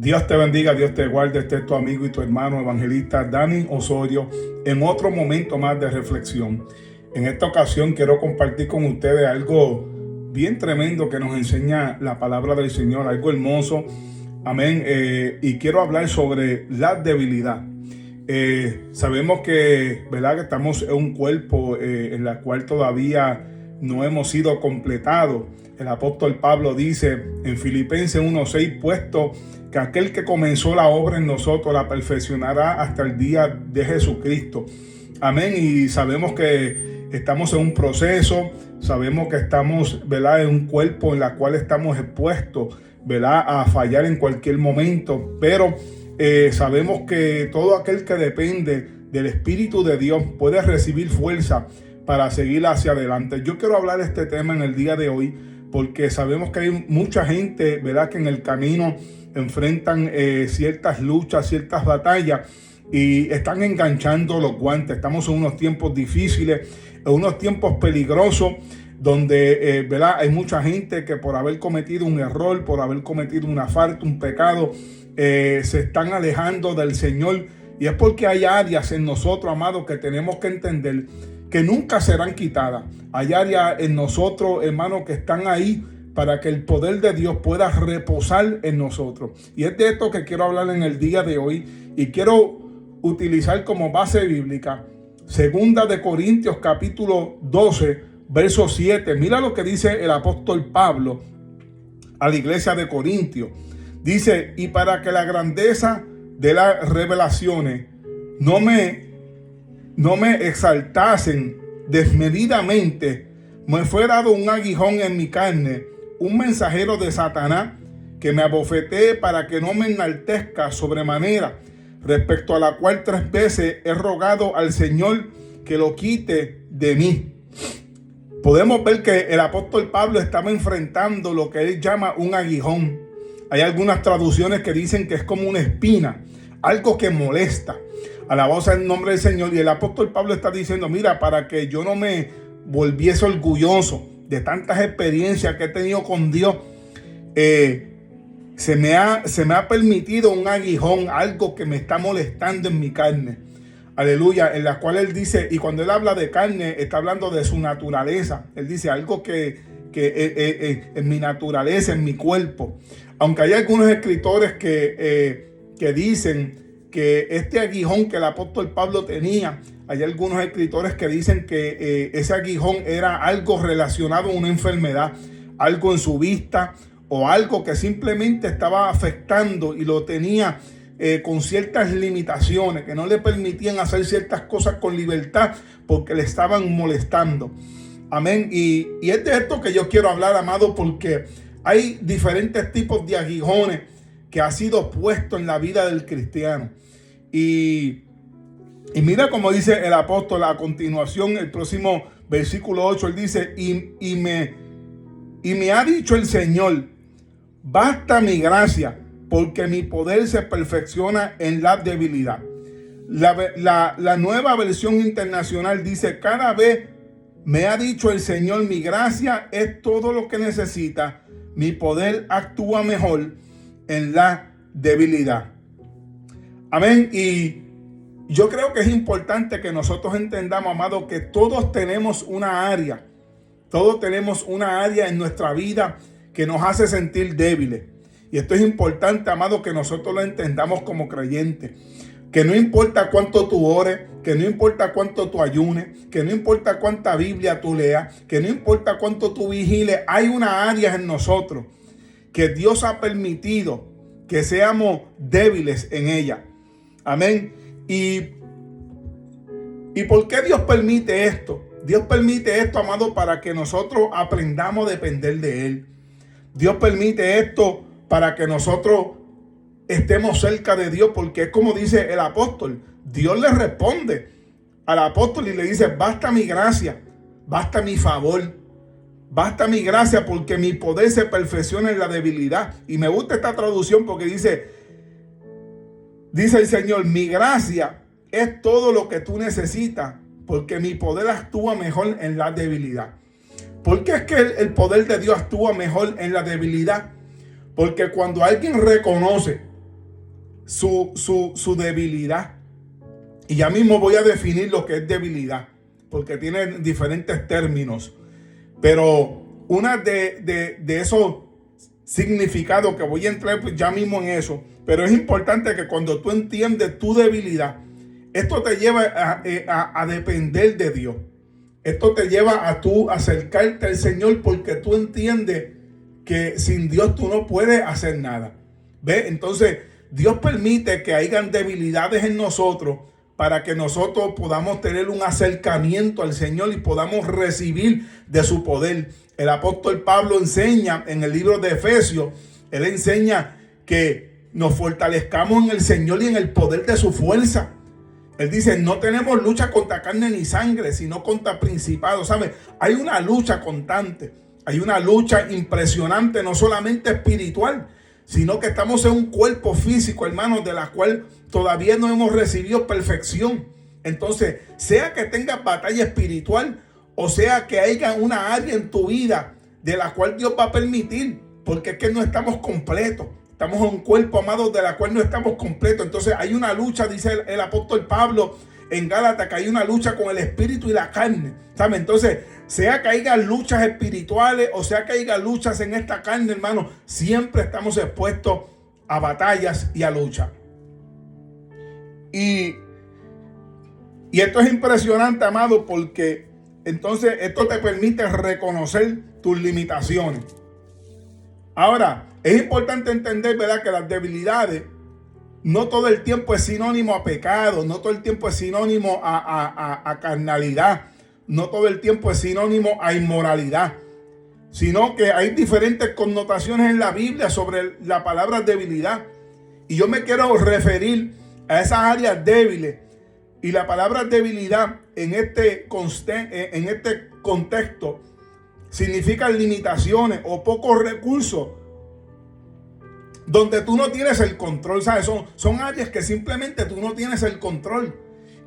Dios te bendiga, Dios te guarde. Este es tu amigo y tu hermano evangelista Dani Osorio en otro momento más de reflexión. En esta ocasión quiero compartir con ustedes algo bien tremendo que nos enseña la palabra del Señor, algo hermoso. Amén. Y quiero hablar sobre la debilidad. Sabemos que, ¿verdad?, que estamos en un cuerpo en la cual todavía no hemos sido completados. El apóstol Pablo dice en Filipenses 1:6, puesto que aquel que comenzó la obra en nosotros la perfeccionará hasta el día de Jesucristo. Amén. Y sabemos que estamos en un proceso, sabemos que estamos, ¿verdad?, en un cuerpo en el cual estamos expuestos, ¿verdad?, a fallar en cualquier momento, pero sabemos que todo aquel que depende del Espíritu de Dios puede recibir fuerza para seguir hacia adelante. Yo quiero hablar de este tema en el día de hoy porque sabemos que hay mucha gente, ¿verdad?, que en el camino enfrentan ciertas luchas, ciertas batallas y están enganchando los guantes. Estamos en unos tiempos difíciles, en unos tiempos peligrosos, donde ¿verdad?, hay mucha gente que por haber cometido un error, por haber cometido una falta, un pecado, se están alejando del Señor. Y es porque hay áreas en nosotros, amados, que tenemos que entender que nunca serán quitadas. Hay áreas en nosotros, hermanos, que están ahí para que el poder de Dios pueda reposar en nosotros. Y es de esto que quiero hablar en el día de hoy. Y quiero utilizar como base bíblica 2 Corintios capítulo 12, verso 7. Mira lo que dice el apóstol Pablo a la iglesia de Corintios. Dice, y para que la grandeza de las revelaciones no me exaltasen desmedidamente, me fue dado un aguijón en mi carne, un mensajero de Satanás que me abofetee para que no me enaltezca sobremanera, respecto a la cual 3 veces he rogado al Señor que lo quite de mí. Podemos ver que el apóstol Pablo estaba enfrentando lo que él llama un aguijón. Hay algunas traducciones que dicen que es como una espina, algo que molesta. Alabado sea el nombre del Señor. Y el apóstol Pablo está diciendo, mira, para que yo no me volviese orgulloso de tantas experiencias que he tenido con Dios, se me ha permitido un aguijón, algo que me está molestando en mi carne. Aleluya, en la cual él dice, y cuando él habla de carne, está hablando de su naturaleza. Él dice algo que en mi naturaleza, en mi cuerpo. Aunque hay algunos escritores que dicen que este aguijón que el apóstol Pablo tenía, hay algunos escritores que dicen que ese aguijón era algo relacionado a una enfermedad, algo en su vista o algo que simplemente estaba afectando y lo tenía con ciertas limitaciones que no le permitían hacer ciertas cosas con libertad porque le estaban molestando. Amén. Y es de esto que yo quiero hablar, amado, porque hay diferentes tipos de aguijones que ha sido puesto en la vida del cristiano. Y mira cómo dice el apóstol a continuación, el próximo versículo 8, él dice, y me ha dicho el Señor, basta mi gracia, porque mi poder se perfecciona en la debilidad. La nueva versión internacional dice, cada vez me ha dicho el Señor, mi gracia es todo lo que necesita, mi poder actúa mejor en la debilidad. Amén. Y yo creo que es importante que nosotros entendamos, amado, que todos tenemos una área en nuestra vida que nos hace sentir débiles. Y esto es importante, amado, que nosotros lo entendamos como creyentes. Que no importa cuánto tú ores, que no importa cuánto tú ayunes, que no importa cuánta Biblia tú leas, que no importa cuánto tú vigiles, hay una área en nosotros que Dios ha permitido que seamos débiles en ella. Amén. ¿Y por qué Dios permite esto? Dios permite esto, amado, para que nosotros aprendamos a depender de Él. Dios permite esto para que nosotros estemos cerca de Dios, porque es como dice el apóstol. Dios le responde al apóstol y le dice, basta mi gracia, basta mi favor, basta mi gracia, porque mi poder se perfecciona en la debilidad. Y me gusta esta traducción porque dice el Señor, mi gracia es todo lo que tú necesitas, porque mi poder actúa mejor en la debilidad. ¿Por qué es que el poder de Dios actúa mejor en la debilidad? Porque cuando alguien reconoce su debilidad. Y ya mismo voy a definir lo que es debilidad, porque tiene diferentes términos. Pero una de esos significados que voy a entrar pues ya mismo en eso. Pero es importante que cuando tú entiendes tu debilidad, esto te lleva a depender de Dios. Esto te lleva a tú acercarte al Señor, porque tú entiendes que sin Dios tú no puedes hacer nada. ¿Ve? Entonces Dios permite que hayan debilidades en nosotros para que nosotros podamos tener un acercamiento al Señor y podamos recibir de su poder. El apóstol Pablo enseña en el libro de Efesios, él enseña que nos fortalezcamos en el Señor y en el poder de su fuerza. Él dice, no tenemos lucha contra carne ni sangre, sino contra principados. ¿Sabes? Hay una lucha constante, hay una lucha impresionante, no solamente espiritual, sino que estamos en un cuerpo físico, hermanos, de la cual todavía no hemos recibido perfección. Entonces, sea que tengas batalla espiritual, o sea que haya una área en tu vida de la cual Dios va a permitir, porque es que no estamos completos. Estamos en un cuerpo, amados, de la cual no estamos completos. Entonces hay una lucha, dice el apóstol Pablo en Gálatas, que hay una lucha con el espíritu y la carne. ¿Sabe? Entonces, sea que haya luchas espirituales o sea que haya luchas en esta carne, hermano, siempre estamos expuestos a batallas y a lucha. Y esto es impresionante, amado, porque entonces esto te permite reconocer tus limitaciones. Ahora, es importante entender, ¿verdad?, que las debilidades no todo el tiempo es sinónimo a pecado, no todo el tiempo es sinónimo a carnalidad, no todo el tiempo es sinónimo a inmoralidad, sino que hay diferentes connotaciones en la Biblia sobre la palabra debilidad. Y yo me quiero referir a esas áreas débiles. Y la palabra debilidad en este contexto significa limitaciones o pocos recursos donde tú no tienes el control, ¿sabes? Son áreas que simplemente tú no tienes el control.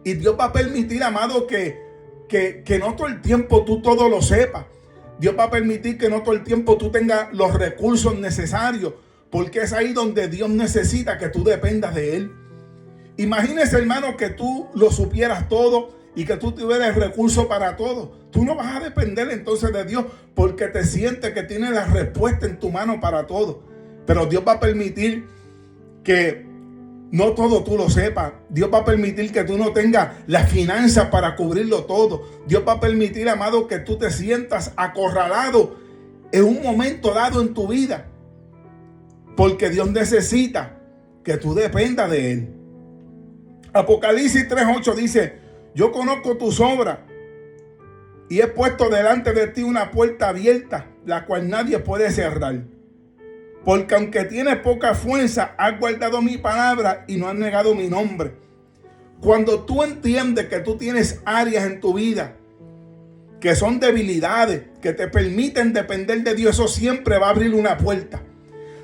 Y Dios va a permitir, amado, que no todo el tiempo tú todo lo sepas. Dios va a permitir que no todo el tiempo tú tengas los recursos necesarios, porque es ahí donde Dios necesita que tú dependas de Él. Imagínese, hermano, que tú lo supieras todo y que tú tuvieras el recurso para todo. Tú no vas a depender entonces de Dios, porque te sientes que tienes la respuesta en tu mano para todo. Pero Dios va a permitir que no todo tú lo sepas. Dios va a permitir que tú no tengas las finanzas para cubrirlo todo. Dios va a permitir, amado, que tú te sientas acorralado en un momento dado en tu vida, porque Dios necesita que tú dependas de Él. Apocalipsis 3:8 dice, yo conozco tus obras y he puesto delante de ti una puerta abierta, la cual nadie puede cerrar. Porque aunque tienes poca fuerza, has guardado mi palabra y no has negado mi nombre. Cuando tú entiendes que tú tienes áreas en tu vida que son debilidades, que te permiten depender de Dios, eso siempre va a abrir una puerta.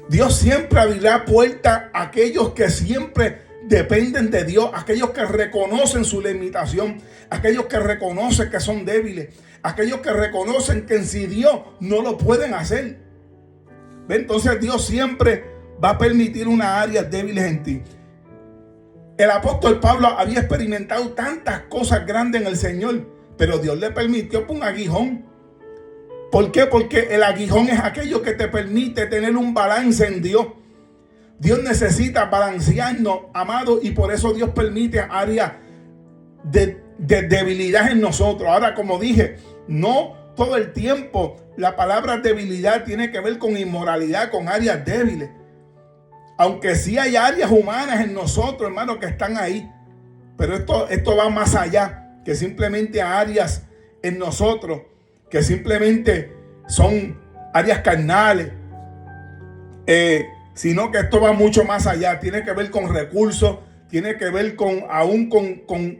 Dios siempre abrirá puertas a aquellos que siempre dependen de Dios, aquellos que reconocen su limitación, aquellos que reconocen que son débiles, aquellos que reconocen que sin Dios no lo pueden hacer. Entonces Dios siempre va a permitir unas áreas débiles en ti. El apóstol Pablo había experimentado tantas cosas grandes en el Señor, pero Dios le permitió un aguijón. ¿Por qué? Porque el aguijón es aquello que te permite tener un balance en Dios. Dios necesita balancearnos, amado, y por eso Dios permite áreas de debilidad en nosotros. Ahora, como dije, no todo el tiempo la palabra debilidad tiene que ver con inmoralidad, con áreas débiles. Aunque sí hay áreas humanas en nosotros, hermanos, que están ahí. Pero esto va más allá que simplemente áreas en nosotros, que simplemente son áreas carnales. Sino que esto va mucho más allá. Tiene que ver con recursos, tiene que ver con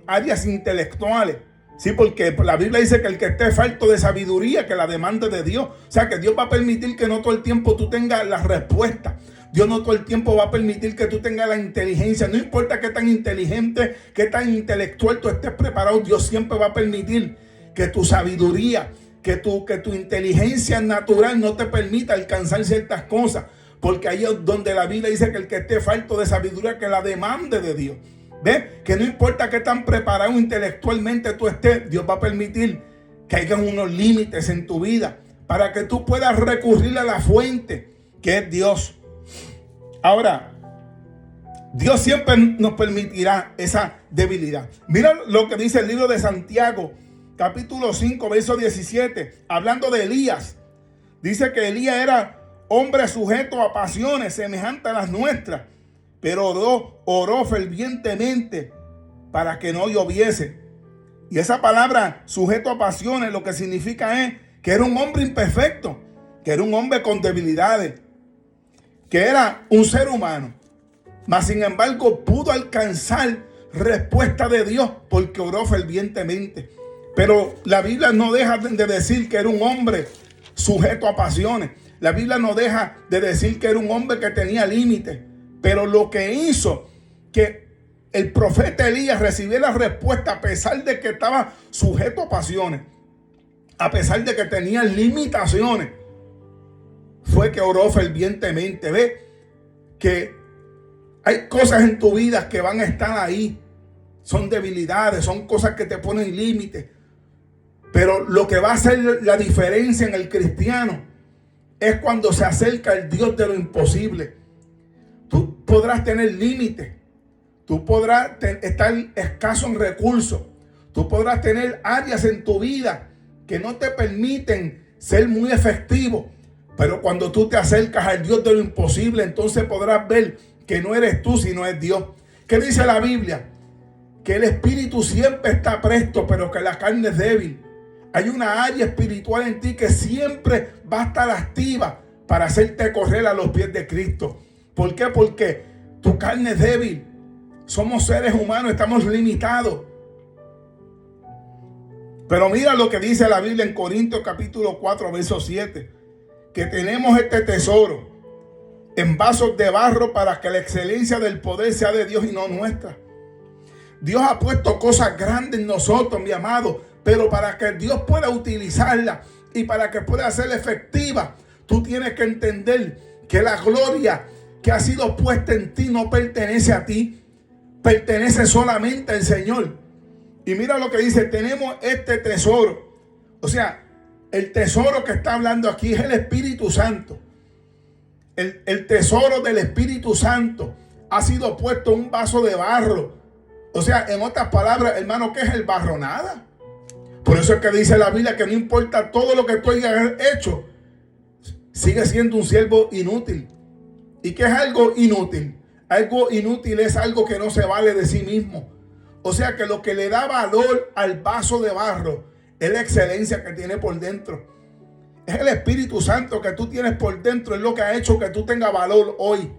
áreas intelectuales. Sí, porque la Biblia dice que el que esté falto de sabiduría, que la demande de Dios. O sea, que Dios va a permitir que no todo el tiempo tú tengas la respuesta. Dios no todo el tiempo va a permitir que tú tengas la inteligencia. No importa qué tan inteligente, qué tan intelectual tú estés preparado, Dios siempre va a permitir que tu sabiduría, que tu inteligencia natural no te permita alcanzar ciertas cosas. porque ahí es donde la Biblia dice que el que esté falto de sabiduría, que la demande de Dios. ¿Ves? Que no importa qué tan preparado intelectualmente tú estés, Dios va a permitir que haya unos límites en tu vida para que tú puedas recurrir a la fuente, que es Dios. Ahora, Dios siempre nos permitirá esa debilidad. Mira lo que dice el libro de Santiago, capítulo 5, verso 17, hablando de Elías. Dice que Elías era hombre sujeto a pasiones semejantes a las nuestras, pero oró fervientemente para que no lloviese. Y esa palabra sujeto a pasiones lo que significa es que era un hombre imperfecto, que era un hombre con debilidades, que era un ser humano. Mas sin embargo pudo alcanzar respuesta de Dios porque oró fervientemente. Pero la Biblia no deja de decir que era un hombre sujeto a pasiones. La Biblia no deja de decir que era un hombre que tenía límites. Pero lo que hizo que el profeta Elías recibiera respuesta a pesar de que estaba sujeto a pasiones, a pesar de que tenía limitaciones, fue que oró fervientemente. Ve que hay cosas en tu vida que van a estar ahí. Son debilidades, son cosas que te ponen límites. Pero lo que va a hacer la diferencia en el cristiano es cuando se acerca el Dios de lo imposible. Tú podrás tener límites. Tú podrás estar escaso en recursos. Tú podrás tener áreas en tu vida que no te permiten ser muy efectivo. Pero cuando tú te acercas al Dios de lo imposible, entonces podrás ver que no eres tú, sino es Dios. ¿Qué dice la Biblia? Que el espíritu siempre está presto, pero que la carne es débil. Hay una área espiritual en ti que siempre va a estar activa para hacerte correr a los pies de Cristo. ¿Por qué? Porque tu carne es débil. Somos seres humanos, estamos limitados. Pero mira lo que dice la Biblia en Corintios capítulo 4, verso 7. Que tenemos este tesoro en vasos de barro para que la excelencia del poder sea de Dios y no nuestra. Dios ha puesto cosas grandes en nosotros, mi amado, pero para que Dios pueda utilizarla y para que pueda ser efectiva, tú tienes que entender que la gloria que ha sido puesta en ti no pertenece a ti, pertenece solamente al Señor. Y mira lo que dice, tenemos este tesoro. O sea, el tesoro que está hablando aquí es el Espíritu Santo. El tesoro del Espíritu Santo ha sido puesto en un vaso de barro. O sea, en otras palabras, hermano, ¿qué es el barro? Nada. Por eso es que dice la Biblia que no importa todo lo que tú hayas hecho, sigue siendo un siervo inútil. ¿Y qué es algo inútil? Algo inútil es algo que no se vale de sí mismo. O sea que lo que le da valor al vaso de barro es la excelencia que tiene por dentro. Es el Espíritu Santo que tú tienes por dentro, es lo que ha hecho que tú tengas valor hoy.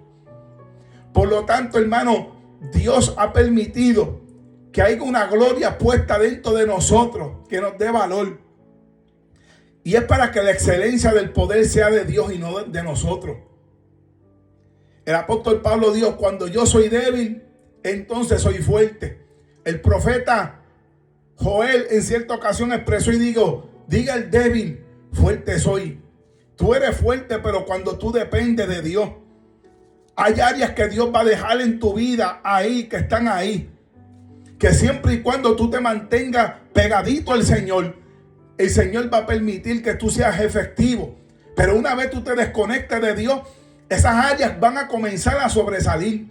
Por lo tanto, hermano, Dios ha permitido que haya una gloria puesta dentro de nosotros que nos dé valor. Y es para que la excelencia del poder sea de Dios y no de nosotros. El apóstol Pablo dijo, cuando yo soy débil, entonces soy fuerte. El profeta Joel en cierta ocasión expresó y diga el débil, fuerte soy. Tú eres fuerte, pero cuando tú dependes de Dios. Hay áreas que Dios va a dejar en tu vida ahí, que están ahí. Que siempre y cuando tú te mantengas pegadito al Señor, el Señor va a permitir que tú seas efectivo. Pero una vez tú te desconectes de Dios, esas áreas van a comenzar a sobresalir.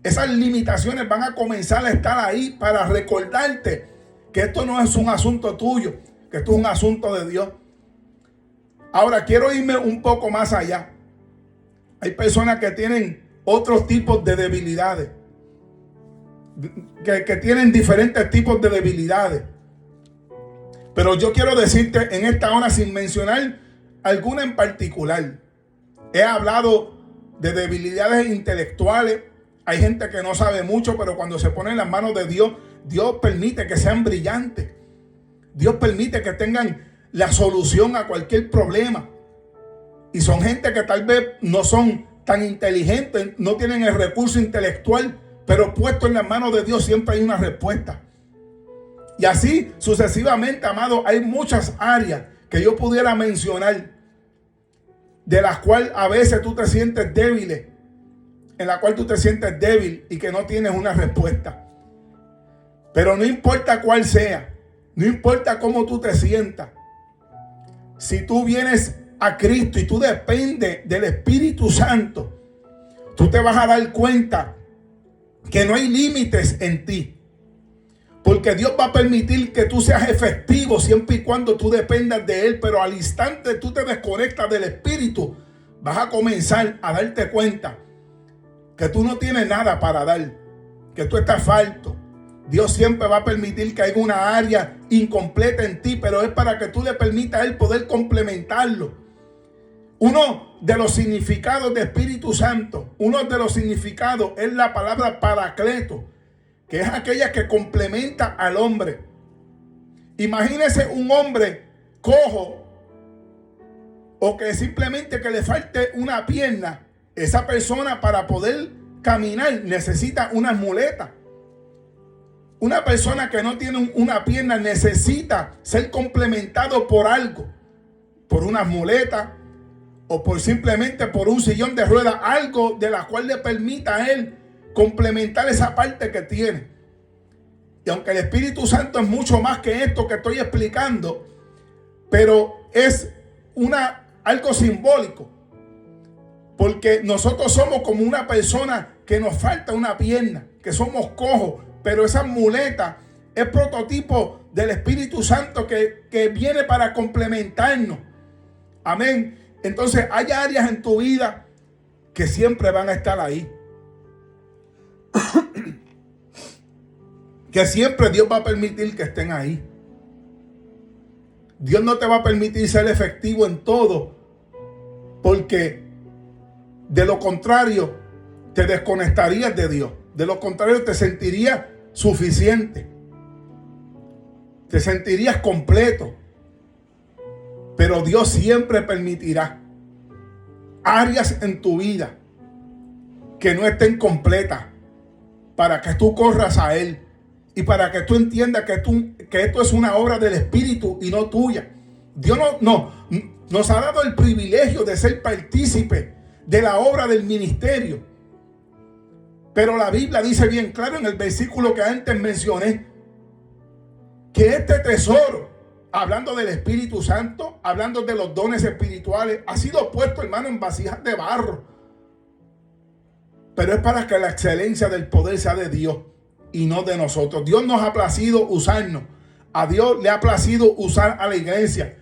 Esas limitaciones van a comenzar a estar ahí para recordarte que esto no es un asunto tuyo, que esto es un asunto de Dios. Ahora quiero irme un poco más allá. Hay personas que tienen otros tipos de debilidades, que tienen diferentes tipos de debilidades. Pero yo quiero decirte en esta hora, sin mencionar alguna en particular, he hablado de debilidades intelectuales. Hay gente que no sabe mucho, pero cuando se pone en las manos de Dios, Dios permite que sean brillantes. Dios permite que tengan la solución a cualquier problema. Y son gente que tal vez no son tan inteligentes, no tienen el recurso intelectual, pero puesto en las manos de Dios siempre hay una respuesta. Y así sucesivamente, amado, hay muchas áreas que yo pudiera mencionar de las cuales a veces tú te sientes débil, en la cual tú te sientes débil y que no tienes una respuesta. Pero no importa cuál sea, no importa cómo tú te sientas, si tú vienes a Cristo y tú dependes del Espíritu Santo, tú te vas a dar cuenta que no hay límites en ti. Porque Dios va a permitir que tú seas efectivo siempre y cuando tú dependas de Él. Pero al instante tú te desconectas del Espíritu, vas a comenzar a darte cuenta que tú no tienes nada para dar, que tú estás falto. Dios siempre va a permitir que haya una área incompleta en ti, pero es para que tú le permitas a Él poder complementarlo. Uno de los significados de Espíritu Santo, uno de los significados es la palabra paracleto, que es aquella que complementa al hombre. Imagínese un hombre cojo o que simplemente que le falte una pierna. Esa persona, para poder caminar, necesita una muleta. Una persona que no tiene una pierna necesita ser complementado por algo, por una muleta o por simplemente por un sillón de ruedas, algo de la cual le permita a él complementar esa parte que tiene. Y aunque el Espíritu Santo es mucho más que esto que estoy explicando, pero es algo simbólico, porque nosotros somos como una persona que nos falta una pierna, que somos cojos, pero esa muleta es prototipo del Espíritu Santo que viene para complementarnos. Amén. Entonces hay áreas en tu vida que siempre van a estar ahí. Que siempre Dios va a permitir que estén ahí. Dios no te va a permitir ser efectivo en todo, porque de lo contrario te desconectarías de Dios. De lo contrario te sentirías suficiente, te sentirías completo. Pero Dios siempre permitirá áreas en tu vida que no estén completas, para que tú corras a Él y para que tú entiendas que esto es una obra del Espíritu y no tuya. Dios nos ha dado el privilegio de ser partícipe de la obra del ministerio. Pero la Biblia dice bien claro en el versículo que antes mencioné, que este tesoro, hablando del Espíritu Santo, hablando de los dones espirituales, ha sido puesto, hermano, en vasijas de barro. Pero es para que la excelencia del poder sea de Dios y no de nosotros. Dios nos ha placido usarnos. A Dios le ha placido usar a la iglesia.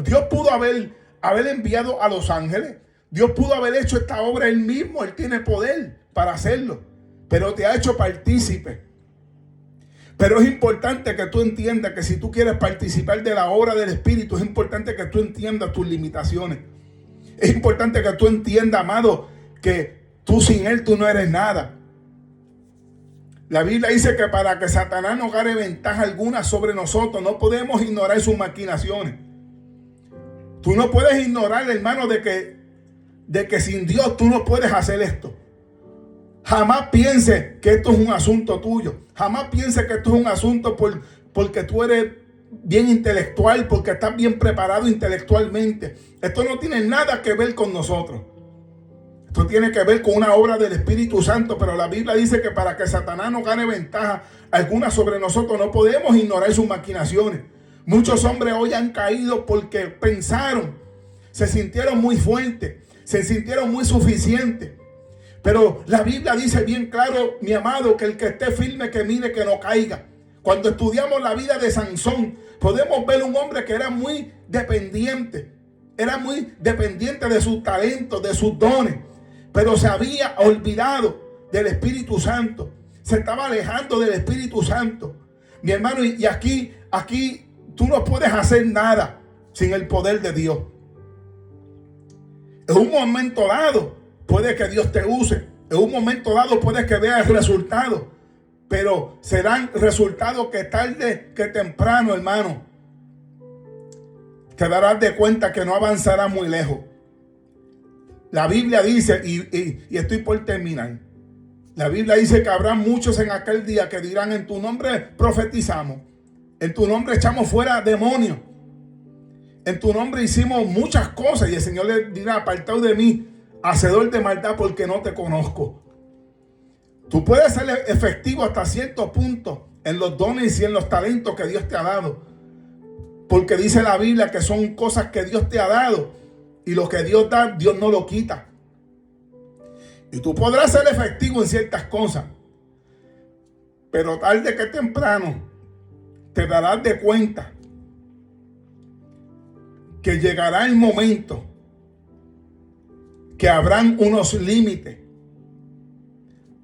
Dios pudo haber enviado a los ángeles. Dios pudo haber hecho esta obra Él mismo. Él tiene poder para hacerlo. Pero te ha hecho partícipe. Pero es importante que tú entiendas que si tú quieres participar de la obra del Espíritu, es importante que tú entiendas tus limitaciones. Es importante que tú entiendas, amado, que tú sin Él tú no eres nada. La Biblia dice que para que Satanás no gane ventaja alguna sobre nosotros, no podemos ignorar sus maquinaciones. Tú no puedes ignorar, hermano, de que sin Dios tú no puedes hacer esto. Jamás pienses que esto es un asunto tuyo. Jamás pienses que esto es un asunto porque tú eres bien intelectual, porque estás bien preparado intelectualmente. Esto no tiene nada que ver con nosotros. Esto tiene que ver con una obra del Espíritu Santo, pero la Biblia dice que para que Satanás no gane ventaja alguna sobre nosotros, no podemos ignorar sus maquinaciones. Muchos hombres hoy han caído porque pensaron, se sintieron muy fuertes, se sintieron muy suficientes. Pero la Biblia dice bien claro, mi amado, que el que esté firme, que mire que no caiga. Cuando estudiamos la vida de Sansón, podemos ver un hombre que era muy dependiente. Era muy dependiente de sus talentos, de sus dones. Pero se había olvidado del Espíritu Santo. Se estaba alejando del Espíritu Santo. Mi hermano, y aquí tú no puedes hacer nada sin el poder de Dios. En un momento dado puede que Dios te use. En un momento dado puede que veas resultados. Pero serán resultados que tarde que temprano, hermano, te darás de cuenta que no avanzarás muy lejos. La Biblia dice, y estoy por terminar, la Biblia dice que habrá muchos en aquel día que dirán: en tu nombre profetizamos, en tu nombre echamos fuera demonios, En tu nombre hicimos muchas cosas y el Señor le dirá, apartado de mí, hacedor de maldad, porque no te conozco. Tú puedes ser efectivo hasta cierto punto en los dones y en los talentos que Dios te ha dado. Porque dice la Biblia que son cosas que Dios te ha dado. Y lo que Dios da, Dios no lo quita. Y tú podrás ser efectivo en ciertas cosas. Pero tarde que temprano te darás de cuenta que llegará el momento que habrán unos límites.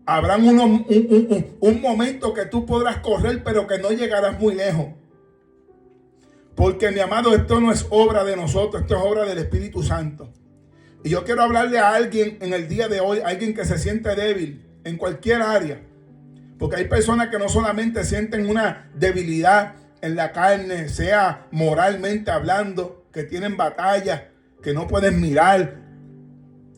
Habrán un momento que tú podrás correr, pero que no llegarás muy lejos. Porque, mi amado, esto no es obra de nosotros, esto es obra del Espíritu Santo. Y yo quiero hablarle a alguien en el día de hoy, alguien que se siente débil en cualquier área. Porque hay personas que no solamente sienten una debilidad en la carne, sea moralmente hablando, que tienen batallas, que no pueden mirar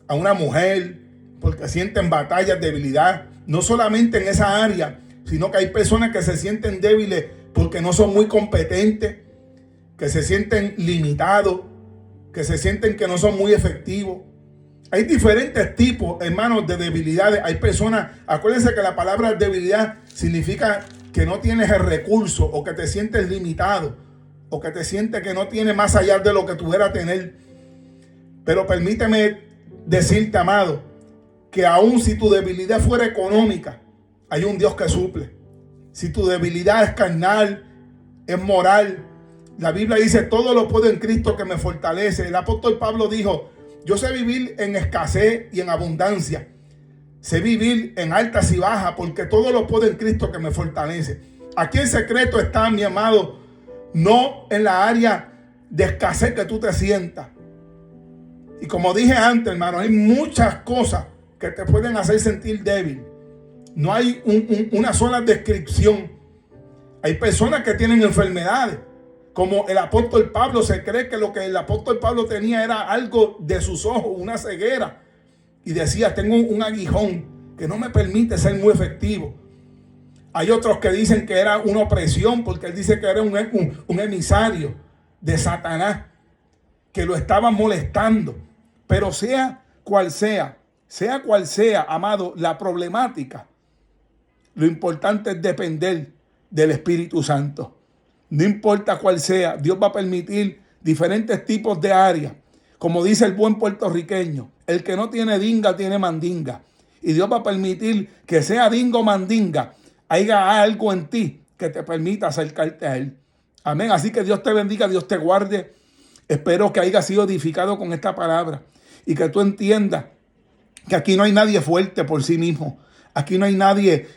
a una mujer porque sienten batallas, debilidad. No solamente en esa área, sino que hay personas que se sienten débiles porque no son muy competentes, que se sienten limitados, que se sienten que no son muy efectivos. Hay diferentes tipos, hermanos, de debilidades. Hay personas, acuérdense que la palabra debilidad significa que no tienes el recurso o que te sientes limitado o que te sientes que no tienes más allá de lo que tuviera tener. Pero permíteme decirte, amado, que aun si tu debilidad fuera económica, hay un Dios que suple. Si tu debilidad es carnal, es moral, la Biblia dice, todo lo puedo en Cristo que me fortalece. El apóstol Pablo dijo, yo sé vivir en escasez y en abundancia. Sé vivir en altas y bajas, porque todo lo puedo en Cristo que me fortalece. Aquí el secreto está, mi amado, no en la área de escasez que tú te sientas. Y como dije antes, hermano, hay muchas cosas que te pueden hacer sentir débil. No hay una sola descripción. Hay personas que tienen enfermedades. Como el apóstol Pablo, se cree que lo que el apóstol Pablo tenía era algo de sus ojos, una ceguera. Y decía, tengo un aguijón que no me permite ser muy efectivo. Hay otros que dicen que era una opresión, porque él dice que era un emisario de Satanás, que lo estaba molestando. Pero sea cual sea, amado, la problemática, lo importante es depender del Espíritu Santo. No importa cuál sea, Dios va a permitir diferentes tipos de áreas. Como dice el buen puertorriqueño, el que no tiene dinga, tiene mandinga. Y Dios va a permitir que sea dingo o mandinga, haya algo en ti que te permita acercarte a Él. Amén. Así que Dios te bendiga, Dios te guarde. Espero que haya sido edificado con esta palabra y que tú entiendas que aquí no hay nadie fuerte por sí mismo. Aquí no hay nadie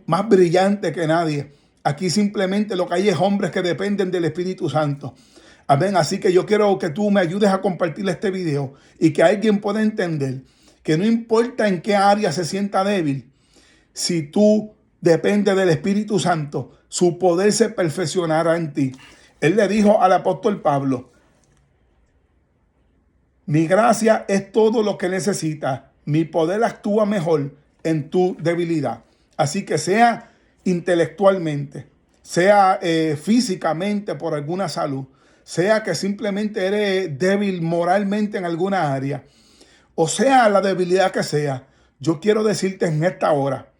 más brillante que nadie. Aquí simplemente lo que hay es hombres que dependen del Espíritu Santo. Amén. Así que yo quiero que tú me ayudes a compartir este video y que alguien pueda entender que no importa en qué área se sienta débil, si tú dependes del Espíritu Santo, su poder se perfeccionará en ti. Él le dijo al apóstol Pablo, mi gracia es todo lo que necesitas. Mi poder actúa mejor en tu debilidad. Así que sea intelectualmente, sea físicamente por alguna salud, sea que simplemente eres débil moralmente en alguna área, o sea la debilidad que sea, yo quiero decirte en esta hora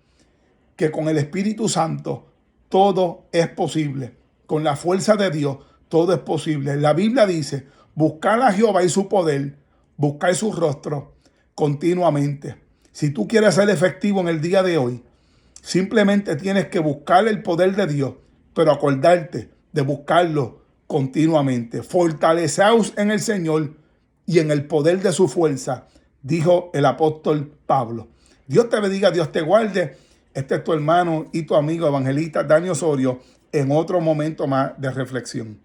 que con el Espíritu Santo todo es posible. Con la fuerza de Dios todo es posible. La Biblia dice, buscar a Jehová y su poder, buscar su rostro continuamente. Si tú quieres ser efectivo en el día de hoy, simplemente tienes que buscar el poder de Dios, pero acordarte de buscarlo continuamente. Fortaleceos en el Señor y en el poder de su fuerza, dijo el apóstol Pablo. Dios te bendiga, Dios te guarde. Este es tu hermano y tu amigo evangelista Dani Osorio en otro momento más de reflexión.